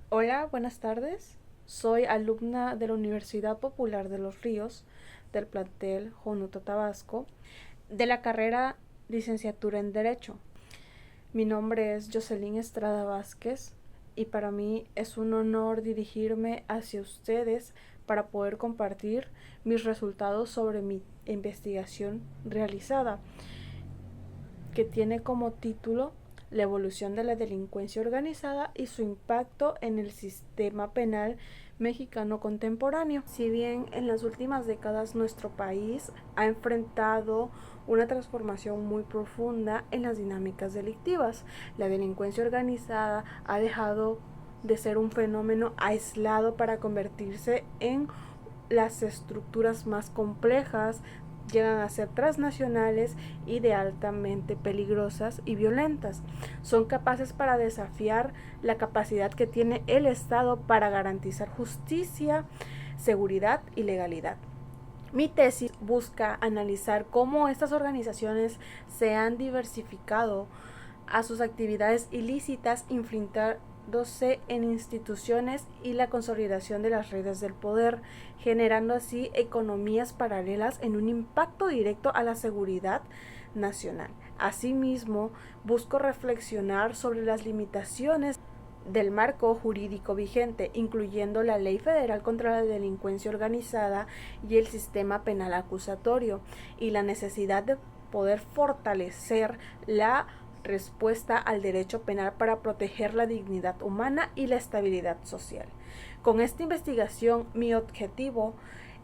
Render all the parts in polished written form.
Hola, buenas tardes. Soy alumna de la Universidad Popular de Los Ríos, del plantel Jonuto Tabasco, de la carrera Licenciatura en Derecho. Mi nombre es Jocelyn Estrada Vázquez y para mí es un honor dirigirme hacia ustedes para poder compartir mis resultados sobre mi investigación realizada, que tiene como título La evolución de la delincuencia organizada y su impacto en el sistema penal mexicano contemporáneo. Si bien en las últimas décadas nuestro país ha enfrentado una transformación muy profunda en las dinámicas delictivas, la delincuencia organizada ha dejado de ser un fenómeno aislado para convertirse en las estructuras más complejas, llegan a ser transnacionales y de altamente peligrosas y violentas. Son capaces para desafiar la capacidad que tiene el Estado para garantizar justicia, seguridad y legalidad. Mi tesis busca analizar cómo estas organizaciones se han diversificado a sus actividades ilícitas, infiltrándose en instituciones y la consolidación de las redes del poder, generando así economías paralelas en un impacto directo a la seguridad nacional. Asimismo, busco reflexionar sobre las limitaciones del marco jurídico vigente, incluyendo la Ley Federal contra la Delincuencia Organizada y el sistema penal acusatorio, y la necesidad de poder fortalecer la respuesta al derecho penal para proteger la dignidad humana y la estabilidad social. Con esta investigación, mi objetivo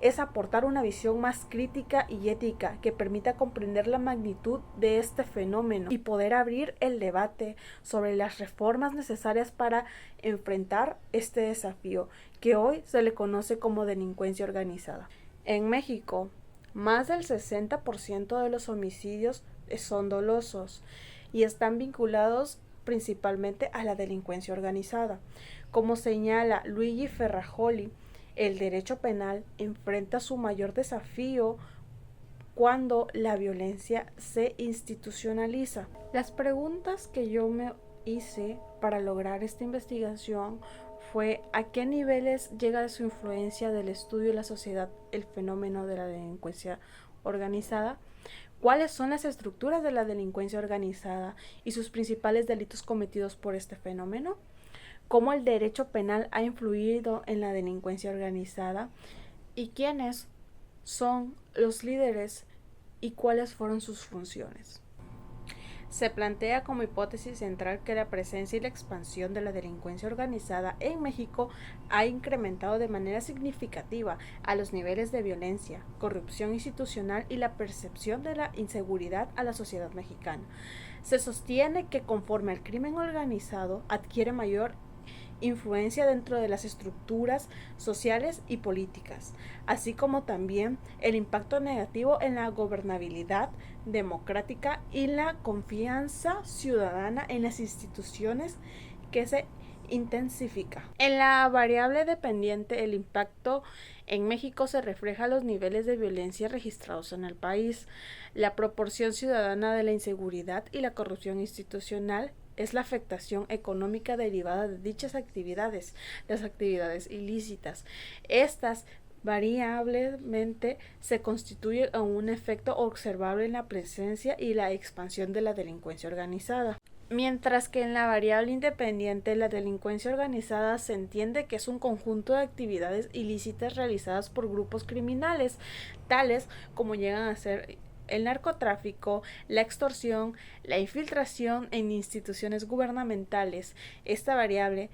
es aportar una visión más crítica y ética que permita comprender la magnitud de este fenómeno y poder abrir el debate sobre las reformas necesarias para enfrentar este desafío que hoy se le conoce como delincuencia organizada. En México, más del 60% de los homicidios son dolosos y están vinculados principalmente a la delincuencia organizada. Como señala Luigi Ferrajoli, el derecho penal enfrenta su mayor desafío cuando la violencia se institucionaliza. Las preguntas que yo me hice para lograr esta investigación fue a qué niveles llega su influencia del estudio de la sociedad el fenómeno de la delincuencia organizada, cuáles son las estructuras de la delincuencia organizada y sus principales delitos cometidos por este fenómeno, cómo el derecho penal ha influido en la delincuencia organizada y quiénes son los líderes y cuáles fueron sus funciones. Se plantea como hipótesis central que la presencia y la expansión de la delincuencia organizada en México ha incrementado de manera significativa a los niveles de violencia, corrupción institucional y la percepción de la inseguridad a la sociedad mexicana. Se sostiene que conforme el crimen organizado adquiere mayor influencia dentro de las estructuras sociales y políticas, así como también el impacto negativo en la gobernabilidad democrática y la confianza ciudadana en las instituciones, que se intensifica. En la variable dependiente, el impacto en México se refleja los niveles de violencia registrados en el país, la proporción ciudadana de la inseguridad y la corrupción institucional, es la afectación económica derivada de dichas actividades, las actividades ilícitas. Estas variablemente se constituyen en un efecto observable en la presencia y la expansión de la delincuencia organizada. Mientras que en la variable independiente, la delincuencia organizada se entiende que es un conjunto de actividades ilícitas realizadas por grupos criminales, tales como llegan a ser el narcotráfico, la extorsión, la infiltración en instituciones gubernamentales. Esta variable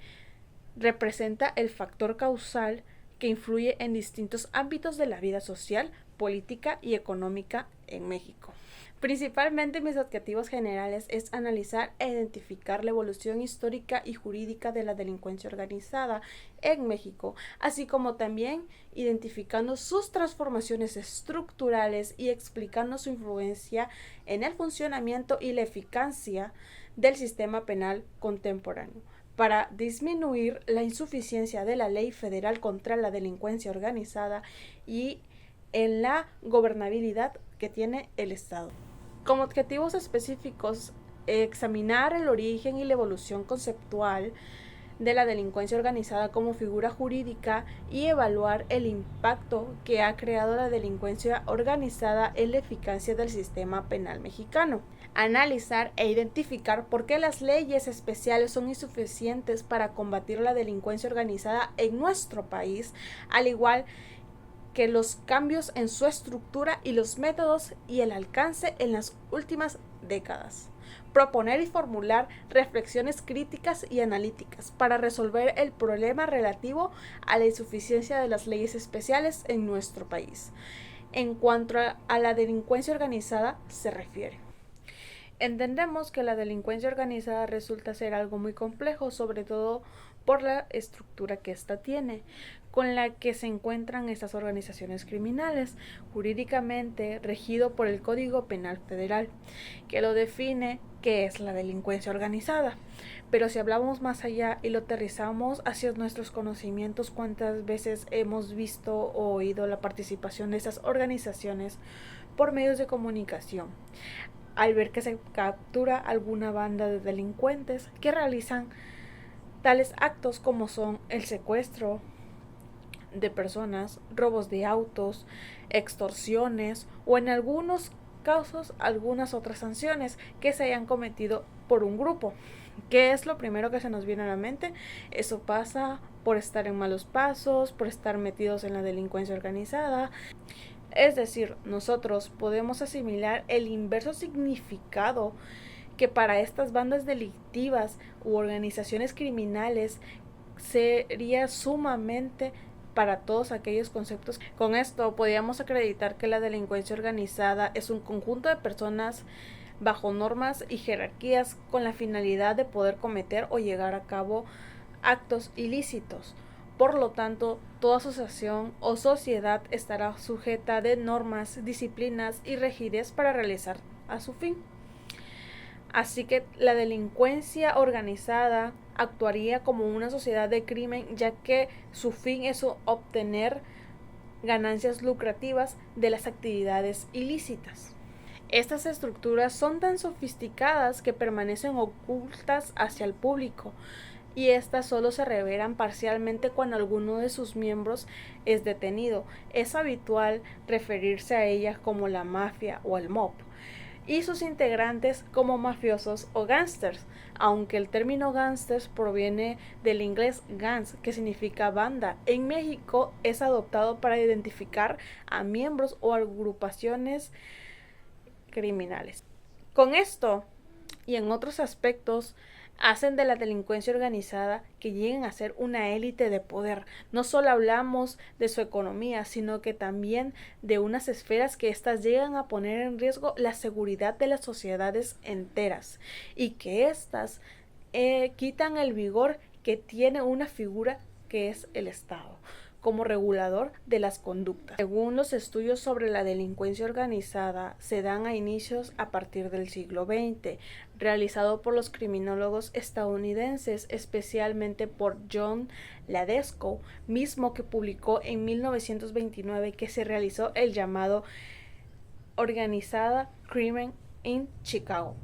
representa el factor causal que influye en distintos ámbitos de la vida social, política y económica en México. Principalmente mis objetivos generales es analizar e identificar la evolución histórica y jurídica de la delincuencia organizada en México, así como también identificando sus transformaciones estructurales y explicando su influencia en el funcionamiento y la eficacia del sistema penal contemporáneo, para disminuir la insuficiencia de la Ley Federal contra la Delincuencia Organizada y en la gobernabilidad que tiene el Estado. Como objetivos específicos, examinar el origen y la evolución conceptual de la delincuencia organizada como figura jurídica y evaluar el impacto que ha creado la delincuencia organizada en la eficacia del sistema penal mexicano. Analizar e identificar por qué las leyes especiales son insuficientes para combatir la delincuencia organizada en nuestro país, al igual que los cambios en su estructura y los métodos y el alcance en las últimas décadas. Proponer y formular reflexiones críticas y analíticas para resolver el problema relativo a la insuficiencia de las leyes especiales en nuestro país. En cuanto a la delincuencia organizada se refiere. Entendemos que la delincuencia organizada resulta ser algo muy complejo, sobre todo por la estructura que ésta tiene, con la que se encuentran estas organizaciones criminales, jurídicamente regido por el Código Penal Federal, que lo define qué es la delincuencia organizada. Pero si hablamos más allá y lo aterrizamos hacia nuestros conocimientos, cuántas veces hemos visto o oído la participación de esas organizaciones por medios de comunicación, al ver que se captura alguna banda de delincuentes que realizan tales actos como son el secuestro de personas, robos de autos, extorsiones o en algunos casos algunas otras sanciones que se hayan cometido por un grupo. ¿Qué es lo primero que se nos viene a la mente? Eso pasa por estar en malos pasos, por estar metidos en la delincuencia organizada. Es decir, nosotros podemos asimilar el inverso significado que para estas bandas delictivas u organizaciones criminales sería sumamente para todos aquellos conceptos. Con esto podríamos acreditar que la delincuencia organizada es un conjunto de personas bajo normas y jerarquías con la finalidad de poder cometer o llegar a cabo actos ilícitos. Por lo tanto, toda asociación o sociedad estará sujeta de normas, disciplinas y rigidez para realizar a su fin. Así que la delincuencia organizada actuaría como una sociedad de crimen, ya que su fin es obtener ganancias lucrativas de las actividades ilícitas. Estas estructuras son tan sofisticadas que permanecen ocultas hacia el público, y estas solo se revelan parcialmente cuando alguno de sus miembros es detenido. Es habitual referirse a ellas como la mafia o el mob, y sus integrantes como mafiosos o gángsters, aunque el término gángsters proviene del inglés gangs, que significa banda. En México es adoptado para identificar a miembros o agrupaciones criminales. Con esto y en otros aspectos hacen de la delincuencia organizada que lleguen a ser una élite de poder. No solo hablamos de su economía, sino que también de unas esferas que éstas llegan a poner en riesgo la seguridad de las sociedades enteras, y que éstas quitan el vigor que tiene una figura que es el Estado como regulador de las conductas. Según los estudios sobre la delincuencia organizada, se dan a inicios a partir del siglo XX, realizado por los criminólogos estadounidenses, especialmente por John Ladesco, mismo que publicó en 1929 que se realizó el llamado Organizada Crime in Chicago,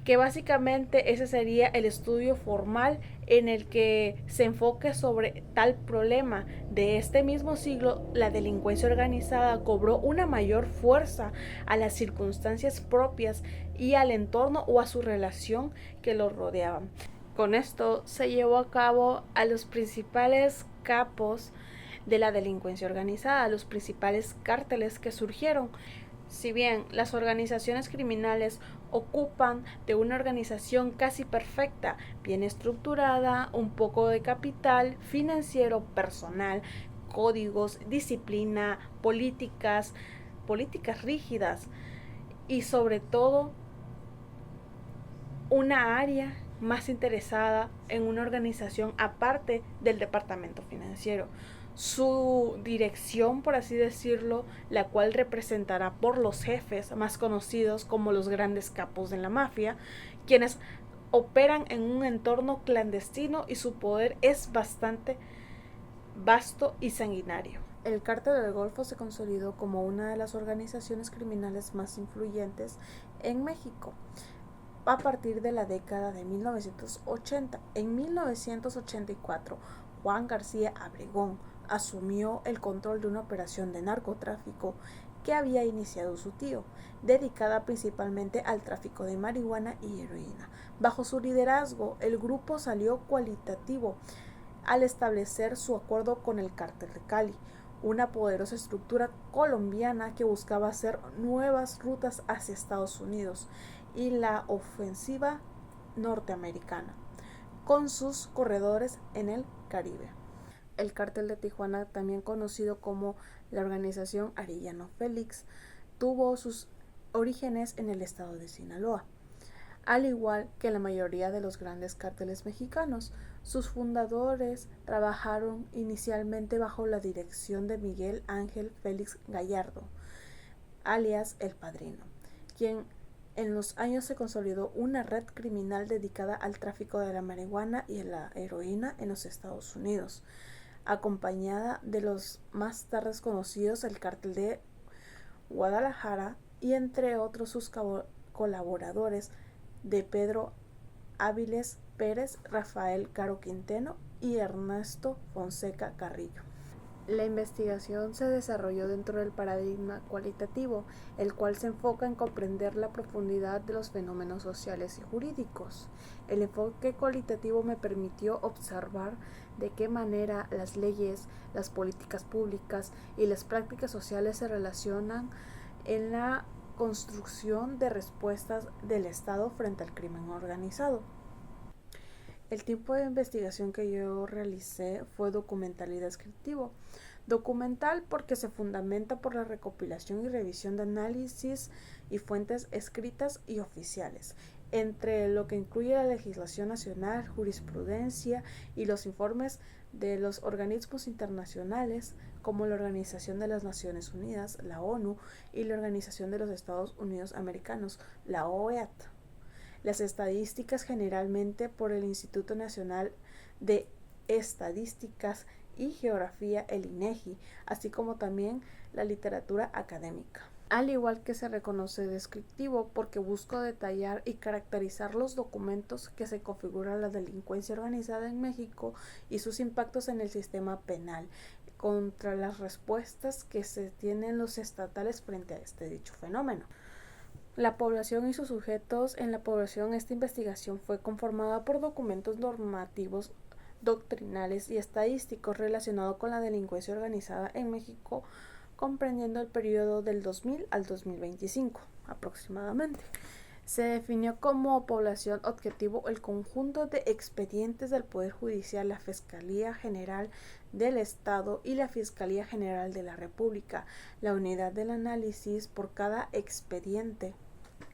que básicamente ese sería el estudio formal en el que se enfoque sobre tal problema. De este mismo siglo, la delincuencia organizada cobró una mayor fuerza a las circunstancias propias y al entorno o a su relación que lo rodeaban. Con esto se llevó a cabo a los principales capos de la delincuencia organizada, los principales cárteles que surgieron. Si bien las organizaciones criminales ocupan de una organización casi perfecta, bien estructurada, un poco de capital financiero, personal, códigos, disciplina, políticas rígidas y sobre todo una área más interesada en una organización aparte del departamento financiero. Su dirección, por así decirlo, la cual representará por los jefes más conocidos como los grandes capos de la mafia, quienes operan en un entorno clandestino y su poder es bastante vasto y sanguinario. El Cártel del Golfo se consolidó como una de las organizaciones criminales más influyentes en México. a partir de la década de 1980. En 1984, Juan García Abregón asumió el control de una operación de narcotráfico que había iniciado su tío, dedicada principalmente al tráfico de marihuana y heroína. Bajo su liderazgo, el grupo salió cualitativo al establecer su acuerdo con el Cártel de Cali, una poderosa estructura colombiana que buscaba hacer nuevas rutas hacia Estados Unidos y la ofensiva norteamericana, con sus corredores en el Caribe. El Cártel de Tijuana, también conocido como la Organización Arellano Félix, tuvo sus orígenes en el estado de Sinaloa. Al igual que la mayoría de los grandes cárteles mexicanos, sus fundadores trabajaron inicialmente bajo la dirección de Miguel Ángel Félix Gallardo, alias El Padrino, quien en los años se consolidó una red criminal dedicada al tráfico de la marihuana y la heroína en los Estados Unidos, acompañada de los más tarde conocidos el Cártel de Guadalajara y entre otros sus colaboradores de Pedro Áviles Pérez, Rafael Caro Quintero y Ernesto Fonseca Carrillo. La investigación se desarrolló dentro del paradigma cualitativo, el cual se enfoca en comprender la profundidad de los fenómenos sociales y jurídicos. El enfoque cualitativo me permitió observar de qué manera las leyes, las políticas públicas y las prácticas sociales se relacionan en la construcción de respuestas del Estado frente al crimen organizado. El tipo de investigación que yo realicé fue documental y descriptivo. Documental porque se fundamenta por la recopilación y revisión de análisis y fuentes escritas y oficiales, entre lo que incluye la legislación nacional, jurisprudencia y los informes de los organismos internacionales como la Organización de las Naciones Unidas, la ONU, y la Organización de los Estados Unidos Americanos, la OEA. Las estadísticas generalmente por el Instituto Nacional de Estadísticas y Geografía, el INEGI, así como también la literatura académica. Al igual que se reconoce descriptivo porque busco detallar y caracterizar los documentos que se configuran la delincuencia organizada en México y sus impactos en el sistema penal contra las respuestas que se tienen los estatales frente a este dicho fenómeno. La población y sus sujetos en la población. Esta investigación fue conformada por documentos normativos, doctrinales y estadísticos relacionados con la delincuencia organizada en México, comprendiendo el periodo del 2000 al 2025 aproximadamente. Se definió como población objetivo el conjunto de expedientes del Poder Judicial, la Fiscalía General del Estado y la Fiscalía General de la República, la unidad del análisis por cada expediente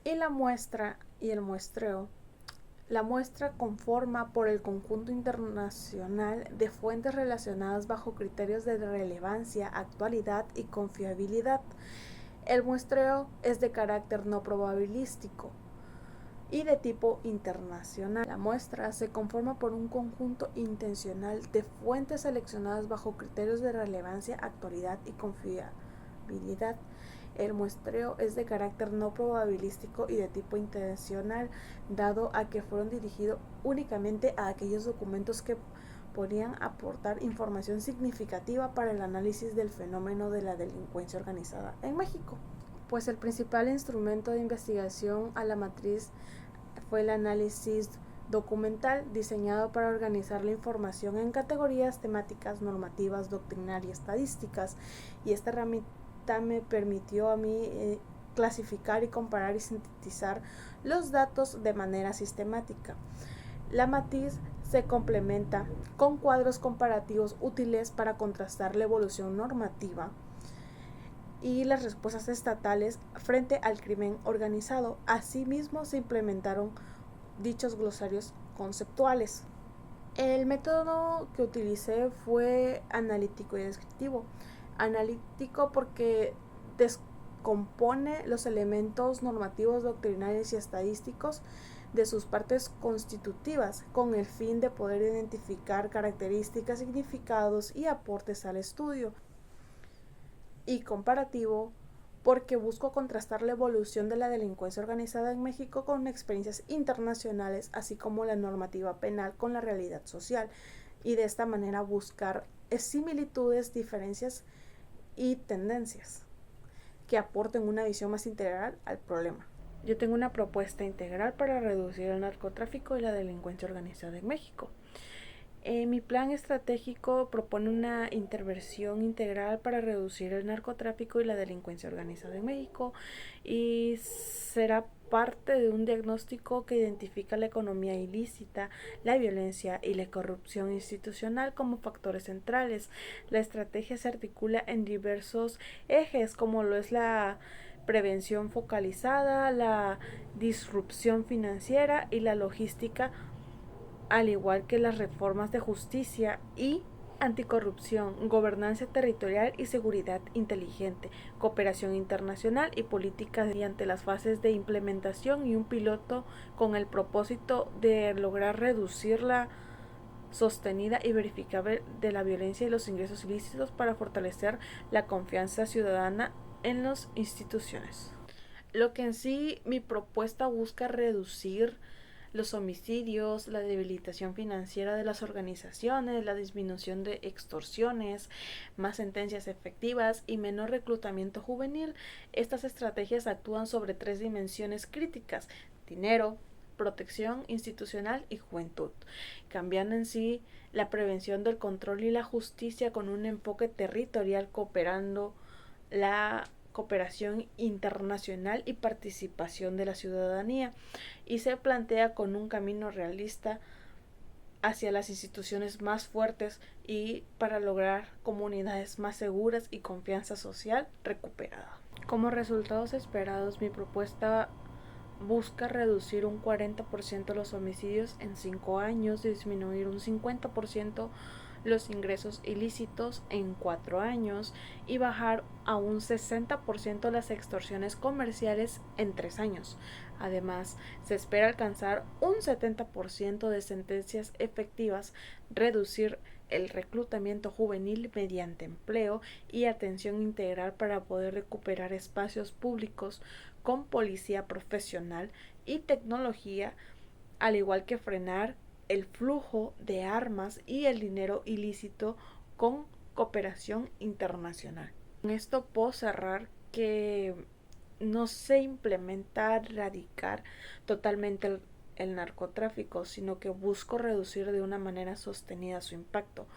y la muestra y el muestreo. La muestra conforma por el conjunto internacional de fuentes relacionadas bajo criterios de relevancia, actualidad y confiabilidad. El muestreo es de carácter no probabilístico y de tipo internacional. La muestra se conforma por un conjunto intencional de fuentes seleccionadas bajo criterios de relevancia, actualidad y confiabilidad. El muestreo es de carácter no probabilístico y de tipo intencional, dado a que fueron dirigidos únicamente a aquellos documentos que podrían aportar información significativa para el análisis del fenómeno de la delincuencia organizada en México. Pues el principal instrumento de investigación a la matriz fue el análisis documental, diseñado para organizar la información en categorías temáticas, normativas, doctrinales y estadísticas, y esta herramienta me permitió a mí clasificar y comparar y sintetizar los datos de manera sistemática. La matriz se complementa con cuadros comparativos útiles para contrastar la evolución normativa y las respuestas estatales frente al crimen organizado. Asimismo, se implementaron dichos glosarios conceptuales. El método que utilicé fue analítico y descriptivo. Analítico porque descompone los elementos normativos, doctrinales y estadísticos de sus partes constitutivas con el fin de poder identificar características, significados y aportes al estudio. Y comparativo porque busco contrastar la evolución de la delincuencia organizada en México con experiencias internacionales, así como la normativa penal con la realidad social, y de esta manera buscar similitudes, diferencias y tendencias que aporten una visión más integral al problema. Yo tengo una propuesta integral para reducir el narcotráfico y la delincuencia organizada en México. Mi plan estratégico propone una intervención integral para reducir el narcotráfico y la delincuencia organizada en México, y será parte de un diagnóstico que identifica la economía ilícita, la violencia y la corrupción institucional como factores centrales. La estrategia se articula en diversos ejes, como lo es la prevención focalizada, la disrupción financiera y la logística, al igual que las reformas de justicia y anticorrupción, gobernanza territorial y seguridad inteligente, cooperación internacional y políticas mediante las fases de implementación y un piloto con el propósito de lograr reducir la sostenida y verificable de la violencia y los ingresos ilícitos para fortalecer la confianza ciudadana en las instituciones. Lo que en sí mi propuesta busca reducir los homicidios, la debilitación financiera de las organizaciones, la disminución de extorsiones, más sentencias efectivas y menor reclutamiento juvenil. Estas estrategias actúan sobre 3 dimensiones críticas: dinero, protección institucional y juventud, cambiando en sí la prevención del control y la justicia con un enfoque territorial, cooperando la cooperación internacional y participación de la ciudadanía, y se plantea con un camino realista hacia las instituciones más fuertes y para lograr comunidades más seguras y confianza social recuperada. Como resultados esperados, mi propuesta busca reducir un 40% los homicidios en 5 años, disminuir un 50% los ingresos ilícitos en 4 años y bajar a un 60% las extorsiones comerciales en 3 años. Además, se espera alcanzar un 70% de sentencias efectivas, reducir el reclutamiento juvenil mediante empleo y atención integral para poder recuperar espacios públicos con policía profesional y tecnología, al igual que frenar el flujo de armas y el dinero ilícito con cooperación internacional. Con esto puedo cerrar que no se implementa erradicar totalmente el narcotráfico, sino que busco reducir de una manera sostenida su impacto.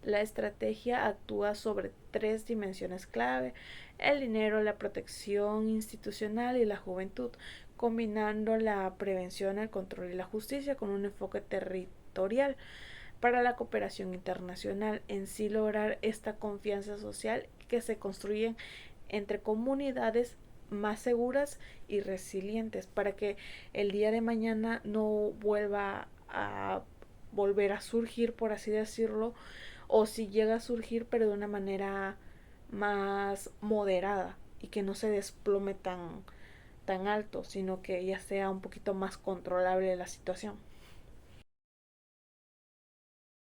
La estrategia actúa sobre 3 dimensiones clave: el dinero, la protección institucional y la juventud, combinando la prevención, el control y la justicia con un enfoque territorial. Para la cooperación internacional, en sí lograr esta confianza social que se construye entre comunidades más seguras y resilientes, para que el día de mañana no vuelva a volver a surgir, por así decirlo, o si llega a surgir, pero de una manera más moderada y que no se desplome tan alto, sino que ya sea un poquito más controlable la situación.